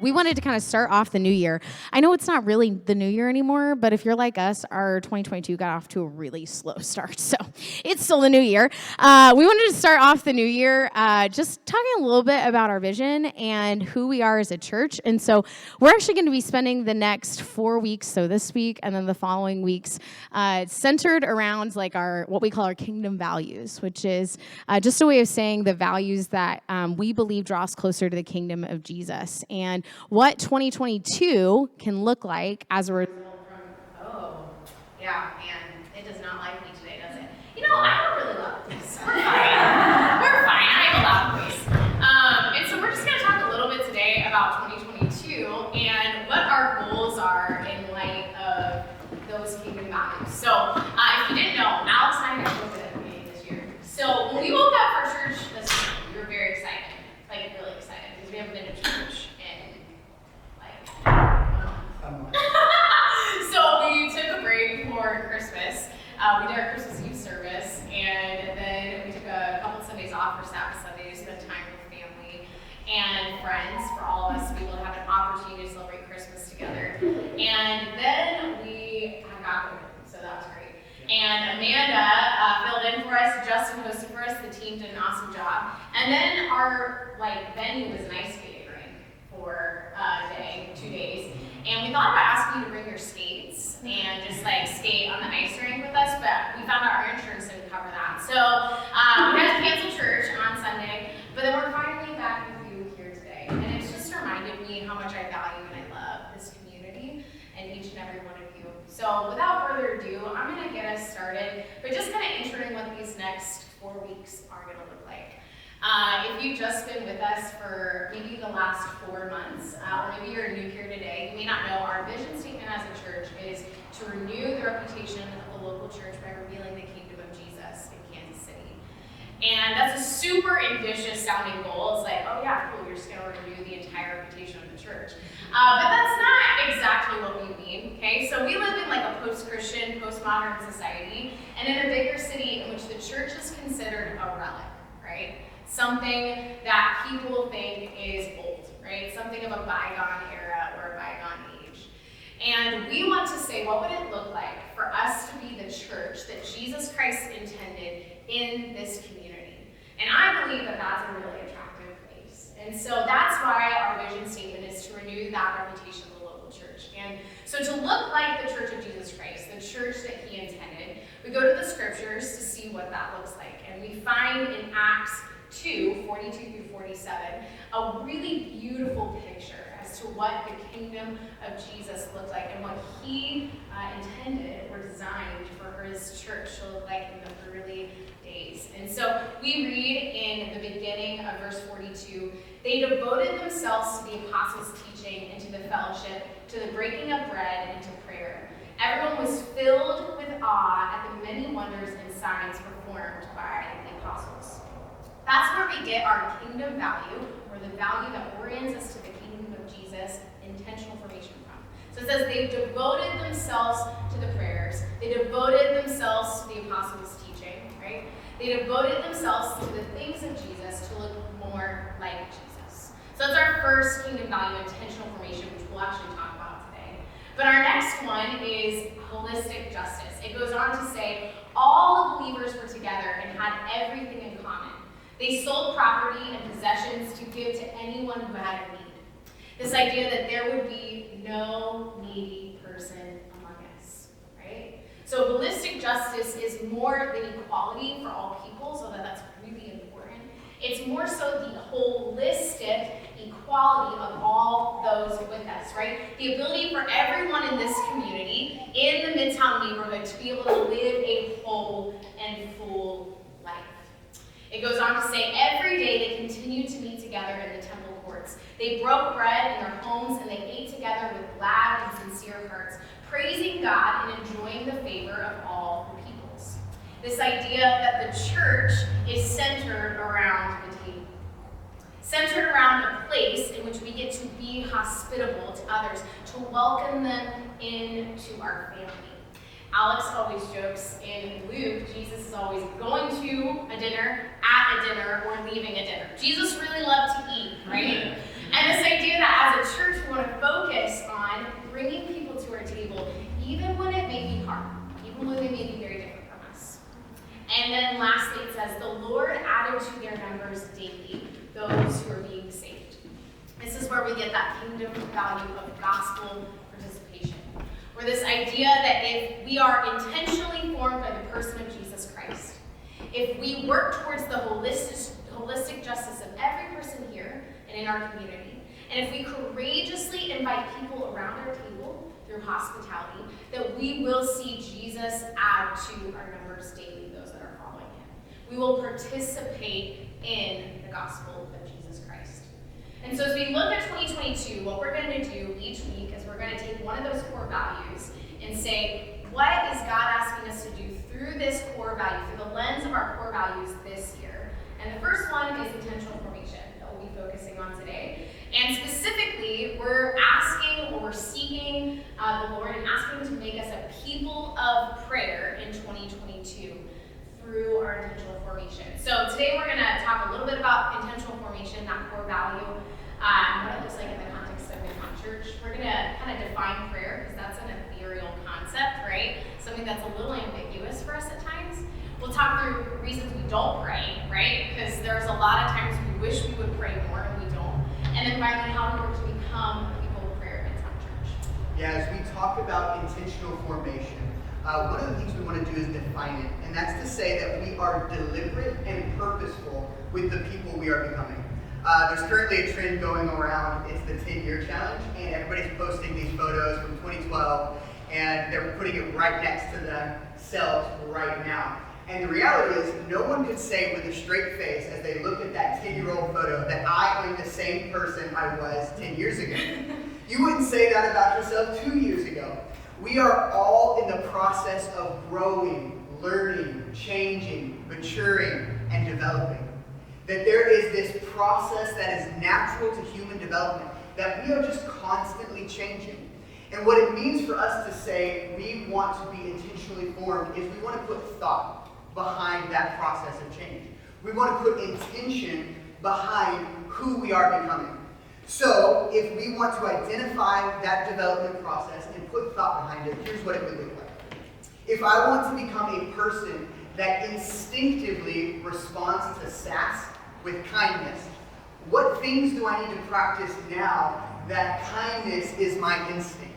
we wanted to kind of start off the new year. I know it's not really the new year anymore, but if you're like us, our 2022 got off to a really slow start, so it's still the new year. We wanted to start off the new year just talking a little bit about our vision and who we are as a church. And so we're actually going to be spending the next 4 weeks, so this week and then the following weeks, centered around like our what we call our kingdom values, which is just a way of saying the values that we believe draw us closer to the kingdom of Jesus, and what 2022 can look like as a result from, yeah, man, it does not like me today, does it? You know, I don't really love this. We're fine. I have a loud voice. And so we're just going to talk a little bit today about 2022 and what our goals are in light of those kingdom values. So if you didn't know, Alex and I got COVID at the beginning of this year. So when we woke up for church this morning, we were very excited, like really excited, because we haven't been to church in like a month. So we took a break for Christmas. We did our Christmas Eve service, and then we took a couple Sundays off for Sabbath Sunday to spend time with family and friends, for all of us to be able to have an opportunity to celebrate Christmas together. And then we got COVID, so that was great. And Amanda filled in for us, Justin hosted for us, the team did an awesome job. And then our venue was an ice skating rink for a day, 2 days. And we thought about asking you to bring your skates and just skate on the ice rink with us, but we found out our insurance didn't cover that. So we had to cancel church on Sunday, but then we're finally back with you here today. And it's just reminded me how much I value and I love this community and each and every one of you. So without further ado, I'm going to get us started by just kind of entering what these next 4 weeks are going to look like. If you've just been with us for maybe the last 4 months, or maybe you're new here today, you may not know our vision statement as a church is to renew the reputation of the local church by revealing the kingdom of Jesus in Kansas City. And that's a super ambitious sounding goal. It's like, oh yeah, cool, you're just going to renew the entire reputation of the church. But that's not exactly what we mean, okay? So we live in a post-Christian, postmodern society, and in a bigger city in which the church is considered a relic, right? Something that people think is old, right? Something of a bygone era or a bygone age. And we want to say, what would it look like for us to be the church that Jesus Christ intended in this community? And I believe that that's a really attractive place. And so that's why our vision statement is to renew that reputation of the local church. And so to look like the church of Jesus Christ, the church that he intended, we go to the scriptures to see what that looks like. And we find in Acts 2, 42 through 47, a really beautiful picture as to what the kingdom of Jesus looked like and what he intended or designed for his church to look like in the early days. And so we read in the beginning of verse 42, they devoted themselves to the apostles' teaching and to the fellowship, to the breaking of bread and to prayer. Everyone was filled with awe at the many wonders and signs performed by the apostles. That's where we get our kingdom value, or the value that orients us to the kingdom of Jesus, intentional formation from. So it says they devoted themselves to the prayers. They devoted themselves to the apostles' teaching, right? They devoted themselves to the things of Jesus to look more like Jesus. So that's our first kingdom value, intentional formation, which we'll actually talk about today. But our next one is holistic justice. It goes on to say all the believers were together and had everything in common. They sold property and possessions to give to anyone who had a need. This idea that there would be no needy person among us, right? So holistic justice is more than equality for all people, so that's really important. It's more so the holistic equality of all those with us, right? The ability for everyone in this community, in the Midtown neighborhood, to be able to live a whole and full life. It goes on to say, every day they continued to meet together in the temple courts. They broke bread in their homes and they ate together with glad and sincere hearts, praising God and enjoying the favor of all the peoples. This idea that the church is centered around the table. Centered around a place in which we get to be hospitable to others, to welcome them into our family. Alex always jokes in Luke, Jesus is always going to a dinner, at a dinner, or leaving a dinner. Jesus really loved to eat, right? And this idea that as a church it says, "The Lord added to their numbers daily those who are being saved." This is where we get that kingdom value of gospel participation. Or this idea that if we are intentionally formed by the person of Jesus Christ, if we work towards the holistic justice of every person here and in our community, and if we courageously invite people around our table through hospitality, that we will see Jesus add to our numbers daily, those that are following him. We will participate in the gospel of Jesus Christ. And so as we look at 2022, what we're going to do each week is we're going to take one of those core values and say, what is God asking us to do through this core value, through the lens of our core values this year? And the first one is intentional formation that we'll be focusing on today. And specifically, we're asking, or we're seeking the Lord and asking him to make us a people of prayer in 2022 through our intentional formation. So today we're going to talk a little bit about intentional formation, that core value, what it looks like in the context of Midtownkc.church. We're going to kind of define prayer, because that's an ethereal concept, right? Something that's a little ambiguous for us at times. We'll talk through reasons we don't pray, right? Because there's a lot of times we wish we would pray more and we don't. And then finally, how we work to become people of prayer in Midtownkc.church. Yeah, as we talk about intentional formation, one of the things we want to do is define it. And that's to say that we are deliberate and purposeful with the people we are becoming. There's currently a trend going around. It's the 10-year challenge, and everybody's posting these photos from 2012, and they're putting it right next to themselves right now. And the reality is, no one could say with a straight face as they look at that 10-year-old photo that I am the same person I was 10 years ago. You wouldn't say that about yourself 2 years ago. We are all in the process of growing, learning, changing, maturing, and developing. That there is this process that is natural to human development, that we are just constantly changing. And what it means for us to say we want to be intentionally formed is we want to put thought behind that process of change. We want to put intention behind who we are becoming. So if we want to identify that development process and put thought behind it, here's what it would look like. If I want to become a person that instinctively responds to sass with kindness, what things do I need to practice now that kindness is my instinct?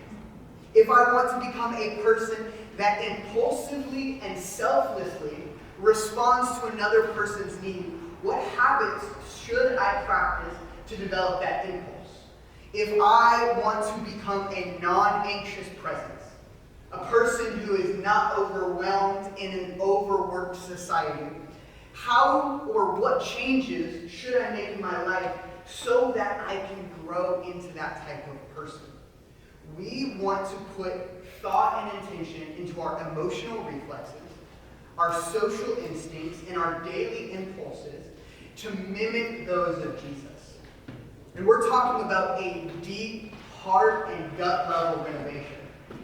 If I want to become a person that impulsively and selflessly responds to another person's need, what habits should I practice to develop that impulse? If I want to become a non-anxious presence, a person who is not overwhelmed in an overworked society, how or what changes should I make in my life so that I can grow into that type of person? We want to put thought and intention into our emotional reflexes, our social instincts, and our daily impulses to mimic those of Jesus. And we're talking about a deep, heart, and gut level renovation.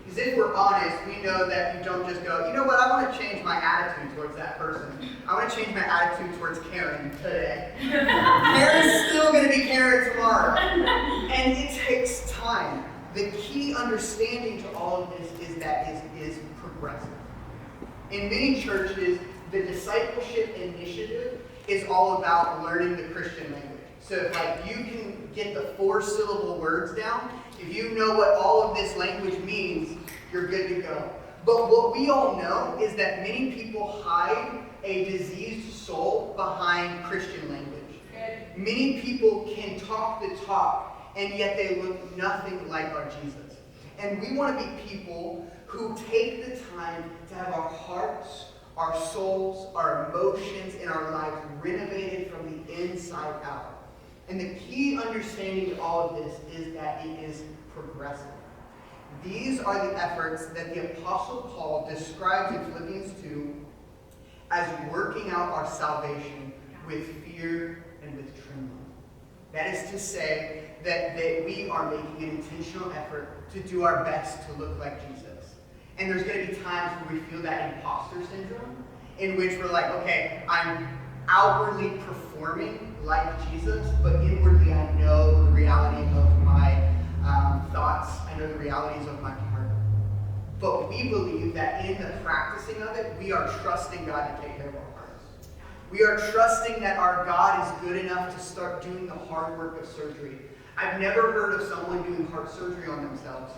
Because if we're honest, we know that you don't just go, you know what, I want to change my attitude towards that person. I want to change my attitude towards Karen today. Karen's still going to be Karen tomorrow. And it takes time. The key understanding to all of this is that it is progressive. In many churches, the discipleship initiative is all about learning the Christian language. So if you can get the 4-syllable words down, if you know what all of this language means, you're good to go. But what we all know is that many people hide a diseased soul behind Christian language. Many people can talk the talk, and yet they look nothing like our Jesus. And we want to be people who take the time to have our hearts, our souls, our emotions, and our lives renovated from the inside out. And the key understanding to all of this is that it is progressive. These are the efforts that the Apostle Paul describes in Philippians 2 as working out our salvation with fear and with trembling. That is to say that we are making an intentional effort to do our best to look like Jesus. And there's going to be times where we feel that imposter syndrome, in which we're like, okay, I'm outwardly performing like Jesus, but inwardly I know the reality of my thoughts. I know the realities of my heart. But we believe that in the practicing of it, we are trusting God to take care of our hearts. We are trusting that our God is good enough to start doing the hard work of surgery. I've never heard of someone doing heart surgery on themselves.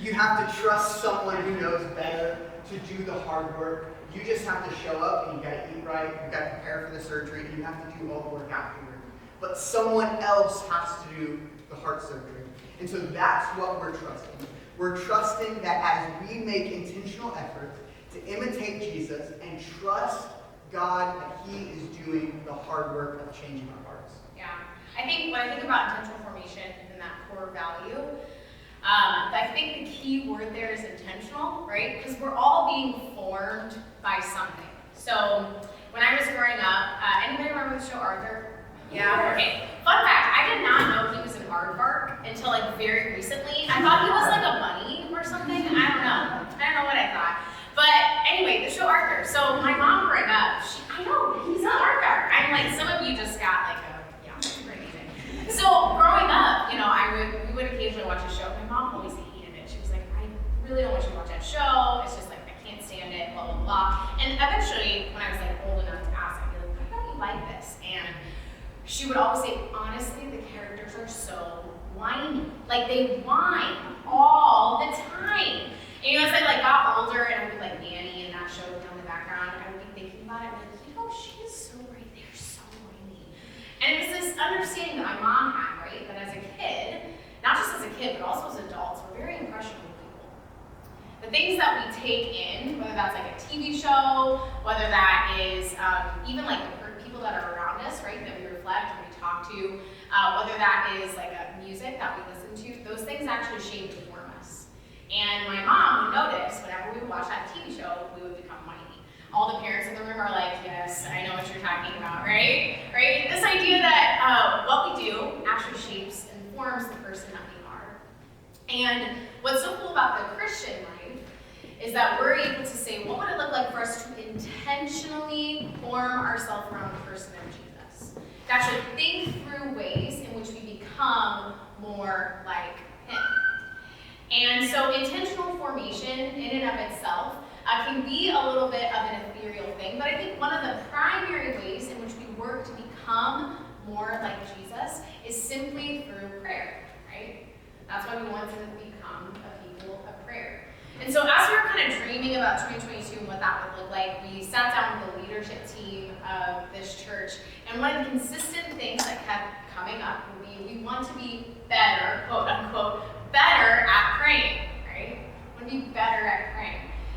You have to trust someone who knows better to do the hard work. You just have to show up and you got to eat right, you got to prepare for the surgery, and you have to do all the work afterward. But someone else has to do the heart surgery. And so that's what we're trusting. We're trusting that as we make intentional efforts to imitate Jesus and trust God that He is doing the hard work of changing our hearts. Yeah. I think when I think about intentional formation and that core value, I think the key word there is intentional, right? Because we're all being formed by something. So when I was growing up, anybody remember the show Arthur? Yeah? Okay. Fun fact, I did not know he was an aardvark until like very recently. I thought he was like a bunny or something. I don't know what I thought. But anyway, the show Arthur. So my mom growing up, I know, he's an aardvark. I'm like, some of you just got like it's pretty amazing. So growing up, we would occasionally watch a show. My mom always hated it. She was like, I really don't want you to watch that show. It's just like, I can't stand it, blah, blah, blah. And eventually, when I was like old enough to ask, I'd be like, why don't you like this? And she would always say, honestly, the characters are so whiny. Like, they whine all the time. And as I got older and I would be like Nanny and that show down in the background, I would be thinking about it and like, she is so right. They're so whiny. And it was this understanding that my mom had, right? That as a kid, not just as a kid, but also as adults, we're very impressionable people. The things that we take in, whether that's like a TV show, whether that is even like the people that are around us, right? That we reflect and we talk to, whether that is like a music that we listen to, those things actually shape and form us. And my mom would notice whenever we would watch that TV show, we would become whiny. All the parents in the room are like, yes, I know what you're talking about, right? Right? This idea that what we do actually shapes and forms the person that we are. And what's so cool about the Christian life is that we're able to say, what would it look like for us to intentionally form ourselves around the person of Jesus? To actually think through ways in which we become more like Him. And so intentional formation in and of itself can be a little bit of an ethereal thing, but I think one of the primary ways in which we work to become more like Jesus is simply through prayer, right? That's why we want to become a people of prayer. And so as we were kind of dreaming about 2022 and what that would look like, we sat down with the leadership team of this church, and one of the consistent things that kept coming up would be we want to be better, quote unquote, better at praying, right? We want to be better at praying.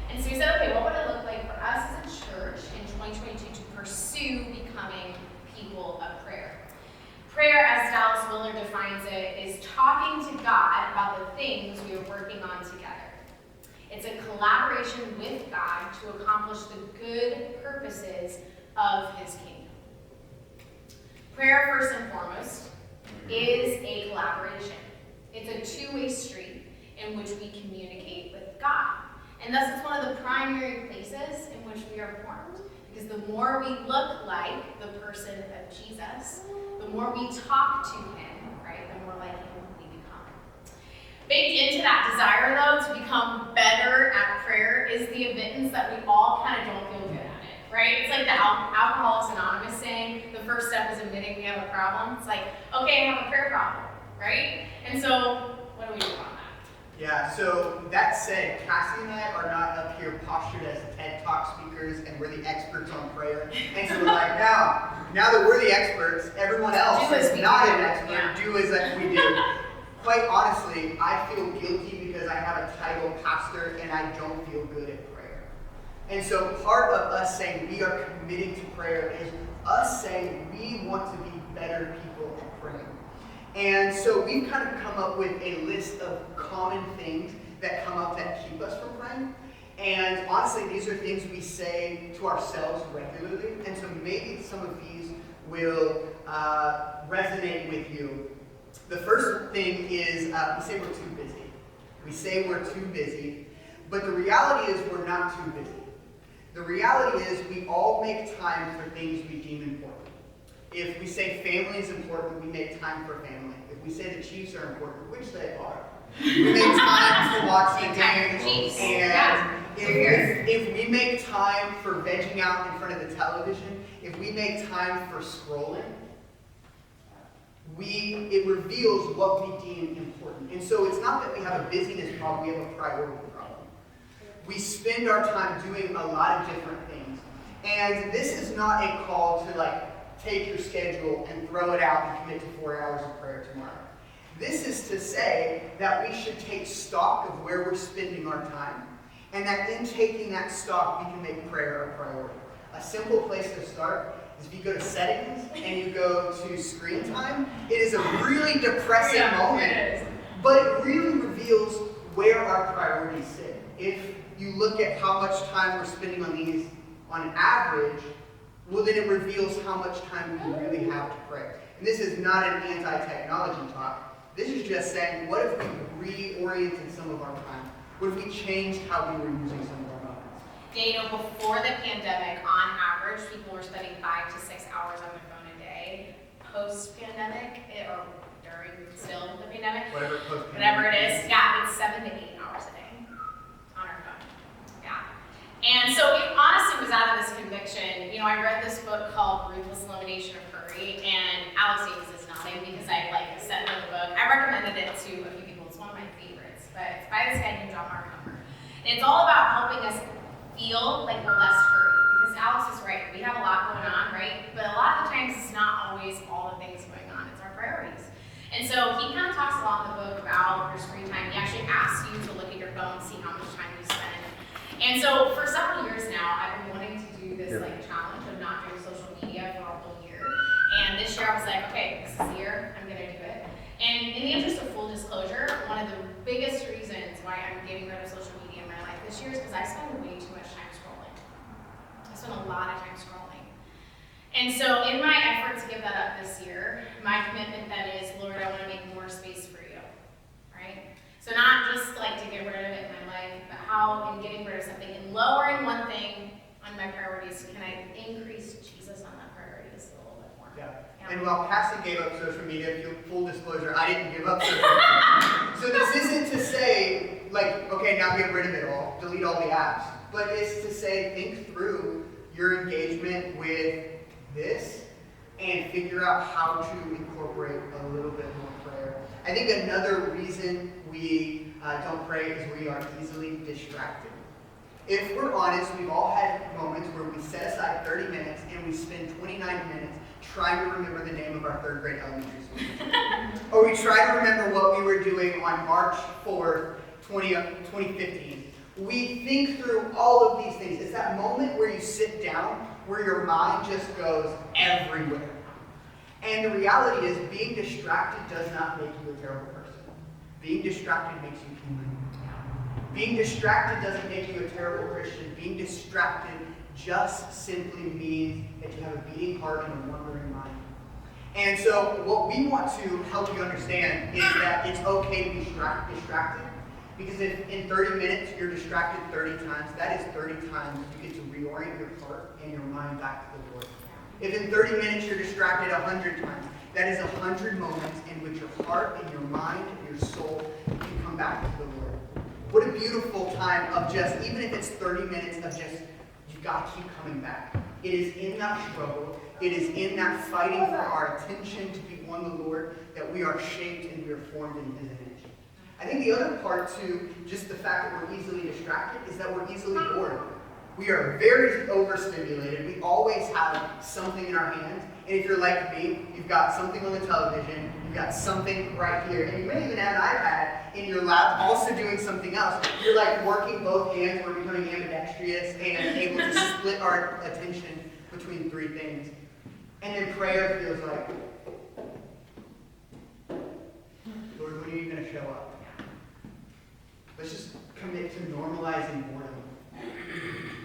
And so we said, okay, what would it look like for us as a church in 2022 to pursue becoming people of prayer? Prayer, as Dallas Willard defines it, is talking to God about the things we are working on together. It's a collaboration with God to accomplish the good purposes of His kingdom. Prayer, first and foremost, is a collaboration. It's a two-way street in which we communicate with God. And thus it's one of the primary places in which we are formed. Because the more we look like the person of Jesus, the more we talk to Him, right, the more like Him we become. Baked into that desire, though, to become better at prayer is the admittance that we all kind of don't feel good at it, right? It's like the Alcoholics Anonymous saying, the first step is admitting we have a problem. It's like, okay, I have a prayer problem, right? And so, what do we do about that? Yeah, so that said, Cassie and I are not up here postured as TED Talk speakers and we're the experts on prayer. And so we're like, now that we're the experts, everyone else is not an expert, do as we do. Quite honestly, I feel guilty because I have a title pastor and I don't feel good at prayer. And so part of us saying we are committing to prayer is us saying we want to be better people at praying. And so we've kind of come up with a list of common things that come up that keep us from praying. And honestly, these are things we say to ourselves regularly. And so maybe some of these will resonate with you. The first thing is we say we're too busy. We say we're too busy. But the reality is we're not too busy. The reality is we all make time for things we deem important. If we say family is important, we make time for family. If we say the Chiefs are important, which they are, we make time to watch the game. And if we make time for vegging out in front of the television, if we make time for scrolling, it reveals what we deem important. And so it's not that we have a busyness problem, we have a priority problem. We spend our time doing a lot of different things. And this is not a call to take your schedule and throw it out and commit to 4 hours of prayer tomorrow. This is to say that we should take stock of where we're spending our time, and that in taking that stock, we can make prayer a priority. A simple place to start is if you go to settings and you go to screen time. It is a really depressing moment, but it really reveals where our priorities sit. If you look at how much time we're spending on these on average, well, then it reveals how much time we really have to pray. And this is not an anti-technology talk. This is just saying, what if we reoriented some of our time? What if we changed how we were using some of our moments? Yeah, before the pandemic, on average, people were spending 5 to 6 hours on their phone a day. Post-pandemic, or during still the pandemic, whatever it is, it's 7 to 8 hours a day on our phone. Yeah. And so it honestly was out of this conviction. I read this book called Ruthless Elimination of Hurry, and Alex Davis is nodding because I sent him the book. I recommended it to a few people. It's one of my favorites, but it's by this guy named John Mark Comer. And it's all about helping us feel like we're less hurried. Because Alex is right. We have a lot going on, right? But a lot of the times it's not always all the things going on. It's our priorities. And so he kind of talks a lot in the book about your screen time. He actually asks you to look at your phone and see how much time you spend. And so for several years now, I've been wanting to do this challenge of not doing social media for a whole year. And this year I was like, okay, this is the year, I'm gonna do it. And in the interest of full disclosure, one of the biggest reasons why I'm getting rid of social media in my life this year is because I spend way too much time scrolling. I spend a lot of time scrolling. And so in my effort to give that up this year, my commitment then is, Lord, I wanna make more space for you, right? So not just to get rid of it in my life, but how in getting rid of something and lowering one thing on my priorities, can I increase Jesus on that priority just a little bit more? Yeah. And while Cassie gave up social media, full disclosure, I didn't give up social media. So this isn't to say, okay, now get rid of it all, delete all the apps. But it's to say, think through your engagement with this and figure out how to incorporate a little bit more prayer. I think another reason we don't pray is we are easily distracted. If we're honest, we've all had moments where we set aside 30 minutes and we spend 29 minutes trying to remember the name of our third grade elementary school teacher. Or we try to remember what we were doing on March 4th, 2015. We think through all of these things. It's that moment where you sit down, where your mind just goes everywhere. And the reality is, being distracted does not make you a terrible person. Being distracted makes you human. Being distracted doesn't make you a terrible Christian. Being distracted just simply means that you have a beating heart and a wandering mind. And so what we want to help you understand is that it's okay to be distracted. Because if in 30 minutes you're distracted 30 times, that is 30 times you get to reorient your heart and your mind back to the Lord. If in 30 minutes you're distracted 100 times, that is 100 moments in which your heart and your mind and your soul can come back to the Lord. What a beautiful time of just, even if it's 30 minutes of just, you got to keep coming back. It is in that struggle, it is in that fighting for our attention to be on the Lord that we are shaped and we are formed in His image. I think the other part to just the fact that we're easily distracted is that we're easily bored. We are very overstimulated. We always have something in our hands. And if you're like me, you've got something on the television, you've got something right here, and you may even have an iPad in your lap also doing something else. You're working both hands, we're becoming ambidextrous and able to split our attention between three things. And then prayer feels like, Lord, when are you going to show up? Let's just commit to normalizing boredom.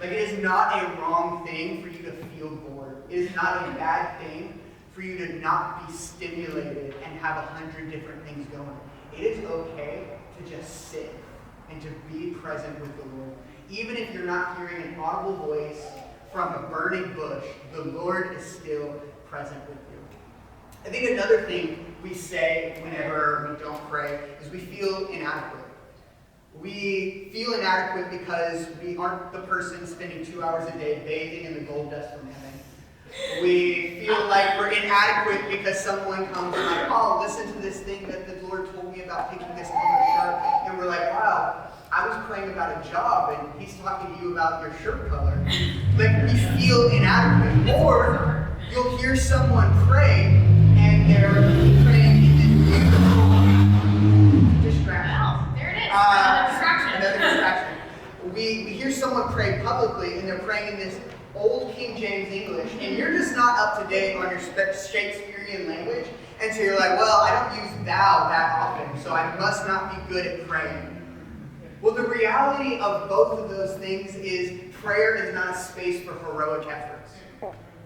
It is not a wrong thing for you to feel bored. It is not a bad thing for you to not be stimulated and have 100 different things going. It is okay to just sit and to be present with the Lord. Even if you're not hearing an audible voice from a burning bush, the Lord is still present with you. I think another thing we say whenever we don't pray is we feel inadequate. We feel inadequate because we aren't the person spending 2 hours a day bathing in the gold dust from heaven. We feel like we're inadequate because someone comes and like, oh, listen to this thing that the Lord told me about picking this color shirt. And we're like, wow, I was praying about a job and he's talking to you about your shirt color. Like, we feel inadequate. Or you'll hear someone pray and they're praying in this beautiful distraction. Well, there it is. Another distraction. Another distraction. We hear someone pray publicly and they're praying in this old King James English, and you're just not up to date on your Shakespearean language, and so you're like, well, I don't use thou that often, so I must not be good at praying. Well, the reality of both of those things is prayer is not a space for heroic efforts.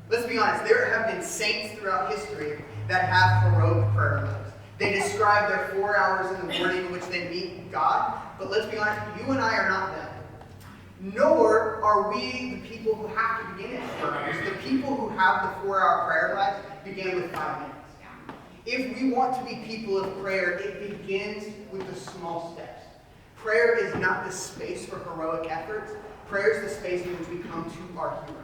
Let's be honest, there have been saints throughout history that have heroic prayer lives. They describe their 4 hours in the morning in which they meet God, but let's be honest, you and I are not them. Nor are we the people who have to begin at 4 hours. The people who have the 4-hour prayer lives begin with 5 minutes. If we want to be people of prayer, it begins with the small steps. Prayer is not the space for heroic efforts. Prayer is the space in which we come to our hero.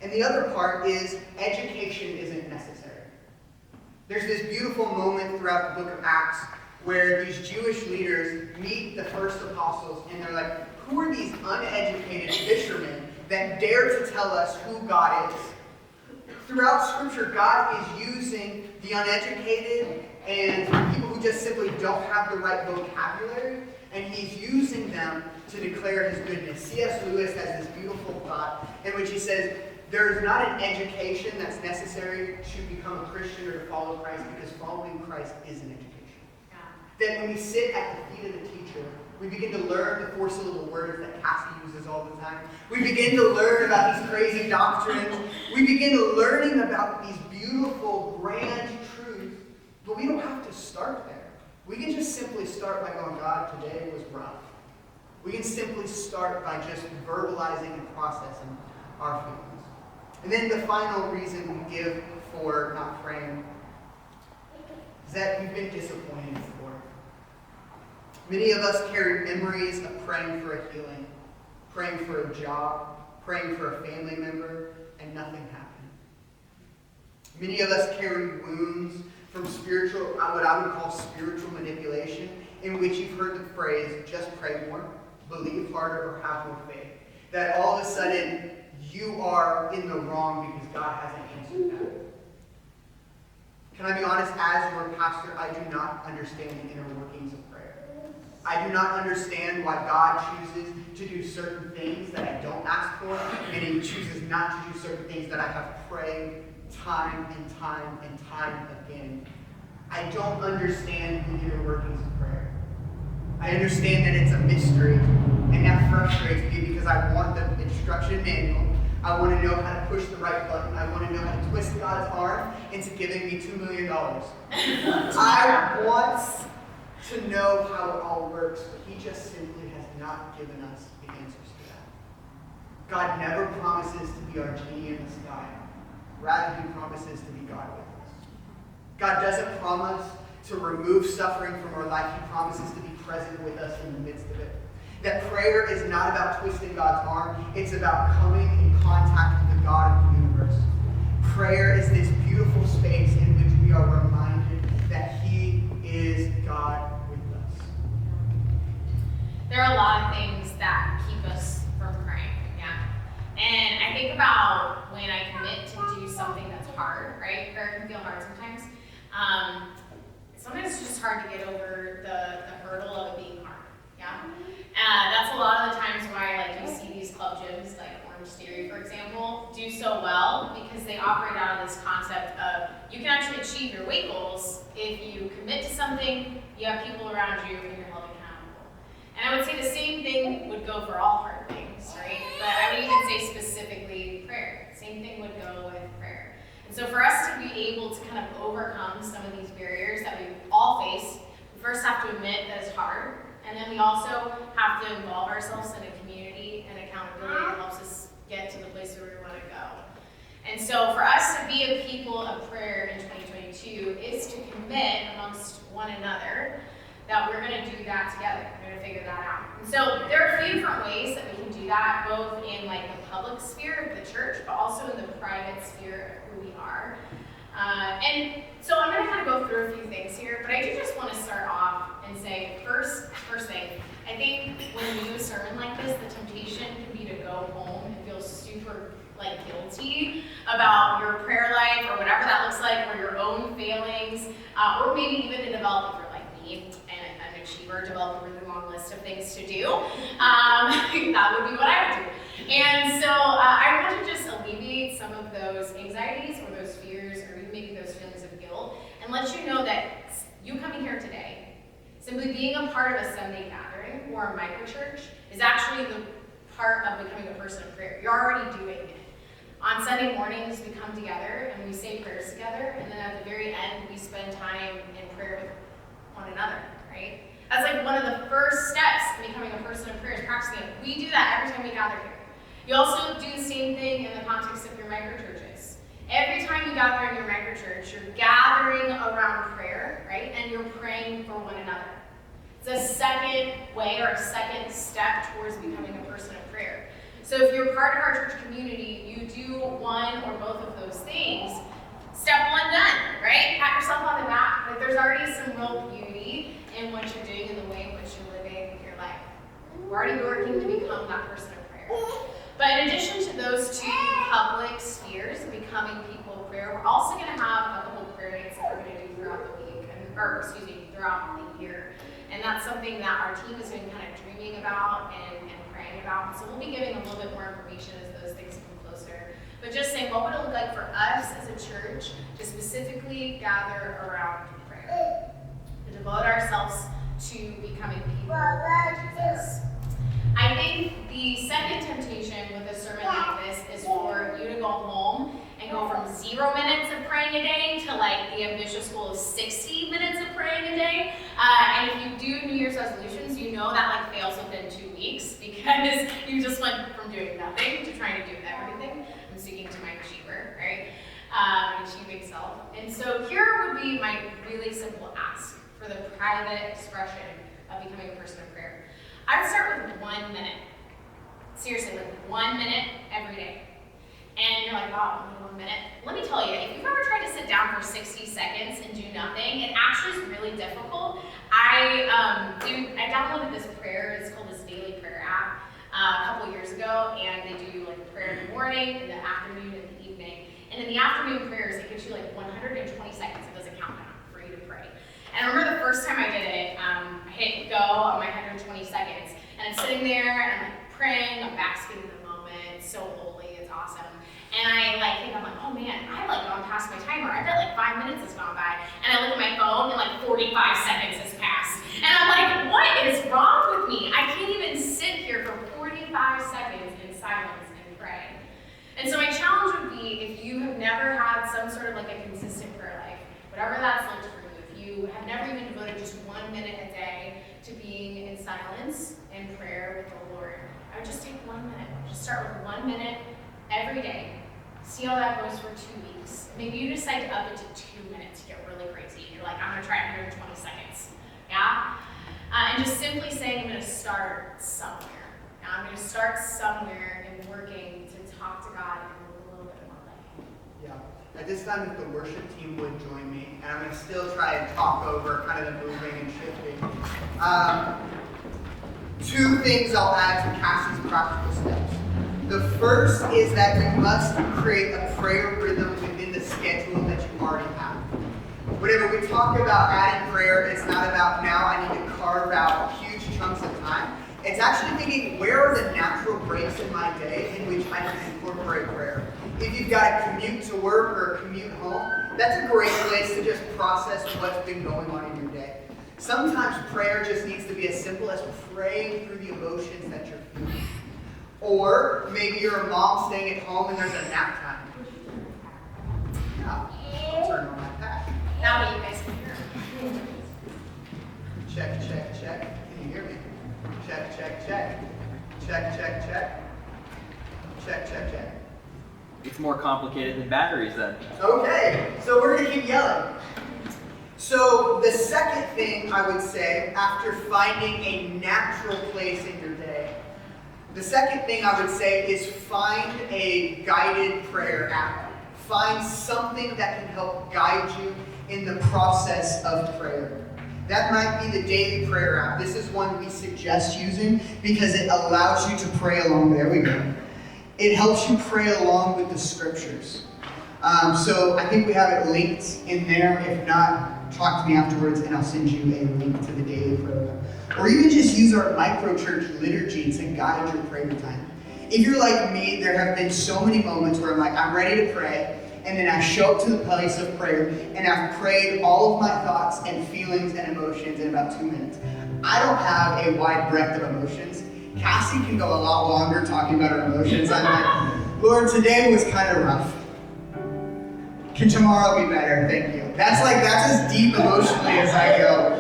And the other part is education isn't necessary. There's this beautiful moment throughout the book of Acts where these Jewish leaders meet the first apostles and they're like, who are these uneducated fishermen that dare to tell us who God is? Throughout Scripture, God is using the uneducated and people who just simply don't have the right vocabulary, and he's using them to declare his goodness. C.S. Lewis has this beautiful thought in which he says, there is not an education that's necessary to become a Christian or to follow Christ, because following Christ is an education. That when we sit at the feet of the teacher, we begin to learn the 4-syllable words that Cassie uses all the time. We begin to learn about these crazy doctrines. We begin to learning about these beautiful, grand truths. But we don't have to start there. We can just simply start by going, God, today was rough. We can simply start by just verbalizing and processing our feelings. And then the final reason we give for not praying is that we've been disappointed before. Many of us carry memories of praying for a healing, praying for a job, praying for a family member, and nothing happened. Many of us carry wounds from what I would call spiritual manipulation, in which you've heard the phrase, just pray more, believe harder, or have more faith. That all of a sudden, you are in the wrong because God hasn't answered that. Can I be honest, as your pastor, I do not understand the inner workings of prayer. I do not understand why God chooses to do certain things that I don't ask for, and he chooses not to do certain things that I have prayed time and time and time again. I don't understand the inner workings of prayer. I understand that it's a mystery, and that frustrates me because I want the instruction manual. I want to know how to push the right button. I want to know how to twist God's arm into giving me $2 million. I want to know how it all works, but he just simply has not given us the answers to that. God never promises to be our genie in the sky. Rather, he promises to be God with us. God doesn't promise to remove suffering from our life. He promises to be present with us in the midst of it. That prayer is not about twisting God's arm. It's about coming in contact with the God of the universe. Prayer is this beautiful space in which we are reminded that he is God with us. There are a lot of things that keep us from praying, And I think about when I commit to do something that's hard, right? Prayer can feel hard sometimes. Sometimes it's just hard to get over the hurdle of it being hard, that's a lot of the times why you see these club gyms, like Orange Theory, for example, do so well because they operate out of this concept of you can actually achieve your weight goals if you commit to something, you have people around you, and you're held accountable. And I would say the same thing would go for all hard things, right? But I would even say specifically prayer. Same thing would go with prayer. And so for us to be able to kind of overcome some of these barriers that we all face, we first have to admit that it's hard. And then we also have to involve ourselves in a community and accountability that helps us get to the place where we want to go. And so for us to be a people of prayer in 2022 is to commit amongst one another that we're going to do that together. We're going to figure that out. And so there are a few different ways that we can do that, both in like the public sphere of the church, but also in the private sphere of who we are. And so I'm going to kind of go through a few things here, but I do just want to start off and say, first thing, I think when you do a sermon like this, the temptation can be to go home and feel super like guilty about your prayer life or whatever that looks like, or your own failings, or maybe even to develop, if you're like me and an achiever, develop a really long list of things to do. That would be what I would do. And so I want to just alleviate some of those anxieties or those fears or even maybe those feelings of guilt and let you know that you coming here today, simply being a part of a Sunday gathering or a microchurch is actually the part of becoming a person of prayer. You're already doing it. On Sunday mornings, we come together and we say prayers together, and then at the very end, we spend time in prayer with one another, right? That's like one of the first steps in becoming a person of prayer is practicing it. We do that every time we gather here. You also do the same thing in the context of your microchurches. Every time you gather in your microchurch, you're gathering around prayer, right? And you're praying for one another. It's a second way or a second step towards becoming a person of prayer. So if you're part of our church community, you do one or both of those things. Step one done, right? Pat yourself on the back. Like there's already some real beauty in what you're doing and the way in which you're living your life. We're already working to become that person of prayer. But in addition to those two public spheres of becoming people of prayer, we're also going to have a couple prayer nights that we're going to do throughout the week, throughout the year. And that's something that our team has been kind of dreaming about and praying about. So we'll be giving a little bit more information as those things come closer. But just saying, what would it look like for us as a church to specifically gather around prayer? To devote ourselves to becoming people of Jesus. I think the second temptation with a sermon like this is for you to go home and go from 0 minutes of praying a day to like the ambitious goal of 60 minutes of praying a day. And if you do New Year's resolutions, you know that like fails within 2 weeks because you just went from doing nothing to trying to do everything. I'm speaking to my achiever, right? Achieving self. And so here would be my really simple ask for the private expression of becoming a person of prayer. I would start with 1 minute. Seriously, like 1 minute every day. And you're like, wow, only 1 minute. Let me tell you, if you've ever tried to sit down for 60 seconds and do nothing, it actually is really difficult. I downloaded this prayer, it's called this daily prayer app, a couple years ago, and they do like prayer in the morning, in the afternoon, and the evening. And in the afternoon prayers, it gives you like 120 seconds. It does a countdown for you to pray. And I remember the first time I did it, I hit go on my 120 seconds, and I'm sitting there, and I'm like praying, I'm basking in the moment, it's so holy, it's awesome. And I'm like, oh man, I've like gone past my timer. I bet like 5 minutes has gone by. And I look at my phone and like 45 seconds has passed. And I'm like, what is wrong with me? I can't even sit here for 45 seconds in silence and pray. And so my challenge would be, if you have never had some sort of like a consistent prayer life, whatever that's looked for you, if you have never even devoted just 1 minute a day to being in silence and prayer with the Lord, I would just take 1 minute. Just start with 1 minute every day. See how that goes for 2 weeks. Maybe you decide to up it to 2 minutes to get really crazy. You're like, I'm going to try 120 seconds. Yeah? And just simply saying, I'm going to start somewhere. Now, I'm going to start somewhere and working to talk to God and live a little bit more like Him. Yeah. At this time, if the worship team would join me, and I'm going to still try and talk over kind of the moving and shifting. 2 things I'll add to Cassie's practical steps. The first is that you must create a prayer rhythm within the schedule that you already have. Whenever we talk about adding prayer, it's not about now I need to carve out huge chunks of time. It's actually thinking, where are the natural breaks in my day in which I can incorporate prayer? If you've got to commute to work or commute home, that's a great place to just process what's been going on in your day. Sometimes prayer just needs to be as simple as praying through the emotions that you're feeling. Or maybe you're a mom staying at home and there's a nap time. Yeah, I'll turn on my pad. Now you guys can hear. Check, check, check. Can you hear me? Check, check, check. Check, check, check. Check, check, check. It's more complicated than batteries then. Okay, so we're going to keep yelling. So So the second thing I would say, after finding a natural place in your day, the second thing I would say is find a guided prayer app. Find something that can help guide you in the process of prayer. That might be the daily prayer app. This is one we suggest using because it allows you to pray along. There we go. It helps you pray along with the scriptures. So I think we have it linked in there. If not, talk to me afterwards and I'll send you a link to the daily prayer app. Or even just use our micro-church liturgy to guide your prayer time. If you're like me, there have been so many moments where I'm ready to pray, and then I show up to the place of prayer, and I've prayed all of my thoughts and feelings and emotions in about 2 minutes. I don't have a wide breadth of emotions. Cassie can go a lot longer talking about her emotions. I'm like, Lord, today was kind of rough. Can tomorrow be better? Thank you. That's as deep emotionally as I go.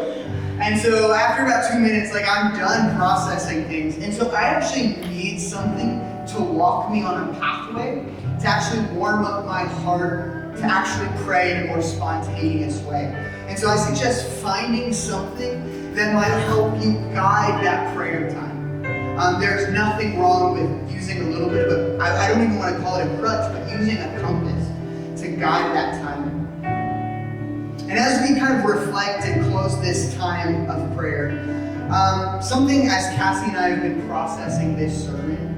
And so after about 2 minutes, I'm done processing things. And so I actually need something to walk me on a pathway, to actually warm up my heart, to actually pray in a more spontaneous way. And so I suggest finding something that might help you guide that prayer time. There's nothing wrong with using a little bit of I don't even want to call it a crutch, but using a compass to guide that time. And as we kind of reflect and close this time of prayer, something as Cassie and I have been processing this sermon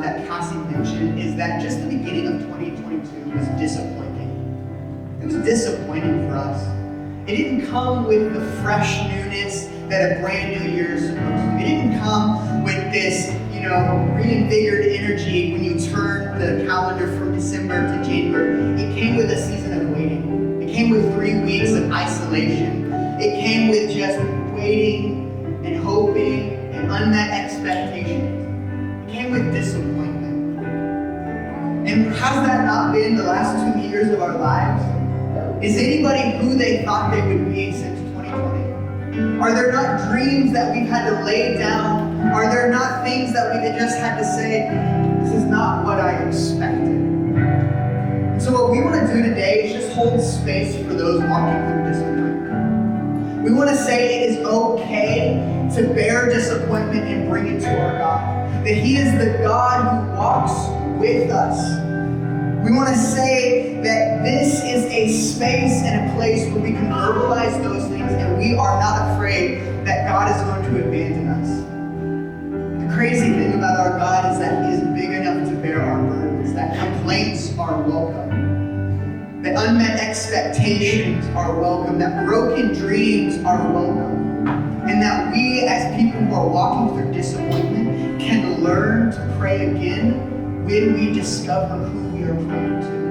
that Cassie mentioned is that just the beginning of 2022 was disappointing. It was disappointing for us. It didn't come with the fresh newness that a brand new year is supposed to. It didn't come with this, reinvigorated energy when you turn the calendar from December to January. It came with a season of waiting. It came with 3 weeks of isolation. It came with just waiting and hoping and unmet expectations. It came with disappointment. And has that not been the last 2 years of our lives? Is anybody who they thought they would be since 2020? Are there not dreams that we've had to lay down? Are there not things that we've just had to say, this is not what I expected? And so what we want to do today is just hold space for those walking through disappointment. We want to say it is okay to bear disappointment and bring it to our God. That He is the God who walks with us. We want to say that this is a space and a place where we can verbalize those things and we are not afraid that God is going to abandon us. The crazy thing about our God is that He is big enough to bear our burdens, that complaints are welcome, that unmet expectations are welcome, that broken dreams are welcome, and that we as people who are walking through disappointment can learn to pray again when we discover who we are praying to.